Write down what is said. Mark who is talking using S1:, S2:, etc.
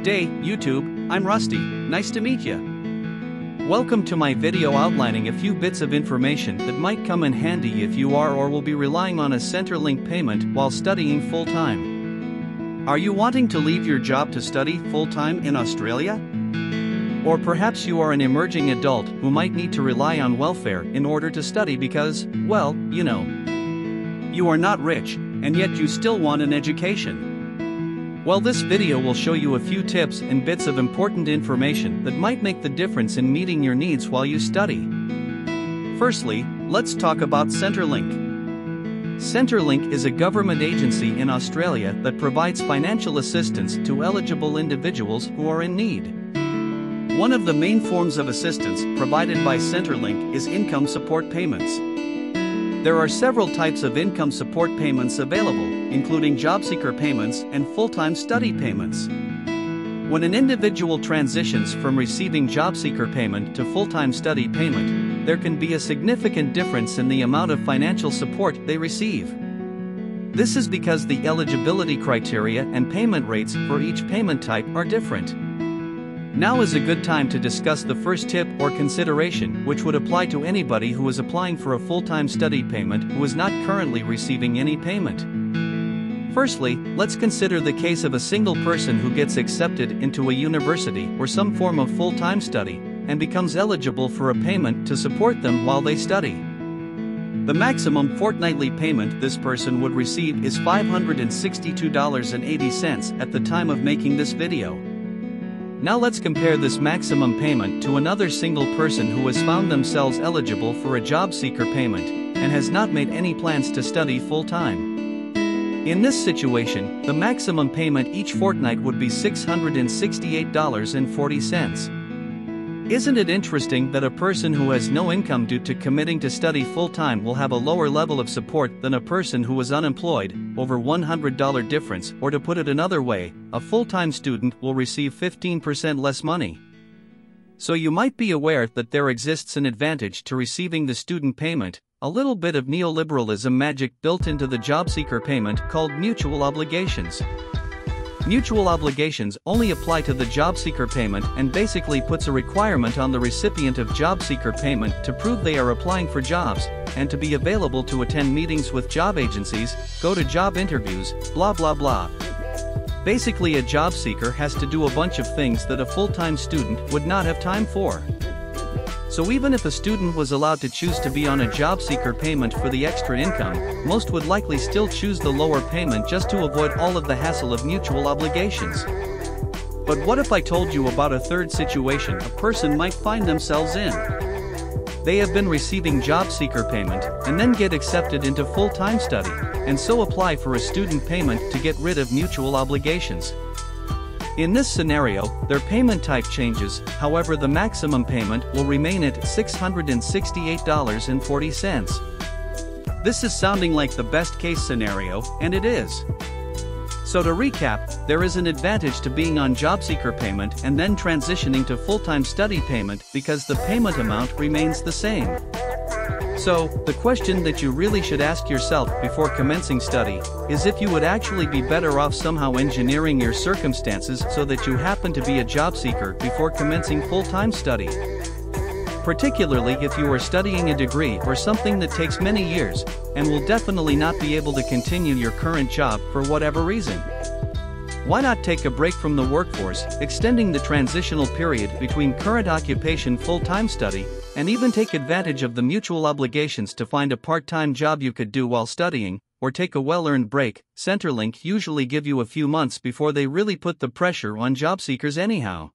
S1: Day, YouTube, I'm Rusty, nice to meet ya. Welcome to my video outlining a few bits of information that might come in handy if you are or will be relying on a centrelink payment while studying full-time. Are you wanting to leave your job to study full-time in Australia? Or perhaps you are an emerging adult who might need to rely on welfare in order to study because, well, you know, you are not rich, and yet you still want an education. Well, this video will show you a few tips and bits of important information that might make the difference in meeting your needs while you study. Firstly, let's talk about Centrelink. Centrelink is a government agency in Australia that provides financial assistance to eligible individuals who are in need. One of the main forms of assistance provided by Centrelink is income support payments. There are several types of income support payments available, including job seeker payments and full-time study payments. When an individual transitions from receiving job seeker payment to full-time study payment, there can be a significant difference in the amount of financial support they receive. This is because the eligibility criteria and payment rates for each payment type are different. Now is a good time to discuss the first tip or consideration, which would apply to anybody who is applying for a full-time study payment who is not currently receiving any payment. Firstly, let's consider the case of a single person who gets accepted into a university or some form of full-time study and becomes eligible for a payment to support them while they study. The maximum fortnightly payment this person would receive is $562.80 at the time of making this video. Now let's compare this maximum payment to another single person who has found themselves eligible for a job seeker payment and has not made any plans to study full-time. In this situation, the maximum payment each fortnight would be $668.40. Isn't it interesting that a person who has no income due to committing to study full-time will have a lower level of support than a person who is unemployed, over $100 difference, or to put it another way, a full-time student will receive 15% less money. So you might be aware that there exists an advantage to receiving the student payment, a little bit of neoliberalism magic built into the job seeker payment called mutual obligations. Mutual obligations only apply to the job seeker payment and basically puts a requirement on the recipient of job seeker payment to prove they are applying for jobs, and to be available to attend meetings with job agencies, go to job interviews, blah blah blah. Basically, a job seeker has to do a bunch of things that a full-time student would not have time for. So even if a student was allowed to choose to be on a job seeker payment for the extra income, most would likely still choose the lower payment just to avoid all of the hassle of mutual obligations. But what if I told you about a third situation a person might find themselves in? They have been receiving job seeker payment and then get accepted into full-time study, and so apply for a student payment to get rid of mutual obligations. In this scenario, their payment type changes, however the maximum payment will remain at $668.40. This is sounding like the best case scenario, and it is. So to recap, there is an advantage to being on job seeker payment and then transitioning to full-time study payment because the payment amount remains the same. So, the question that you really should ask yourself before commencing study is if you would actually be better off somehow engineering your circumstances so that you happen to be a job seeker before commencing full-time study. Particularly if you are studying a degree or something that takes many years and will definitely not be able to continue your current job for whatever reason. Why not take a break from the workforce, extending the transitional period between current occupation full-time study, and even take advantage of the mutual obligations to find a part-time job you could do while studying, or take a well-earned break? Centrelink usually give you a few months before they really put the pressure on job seekers anyhow.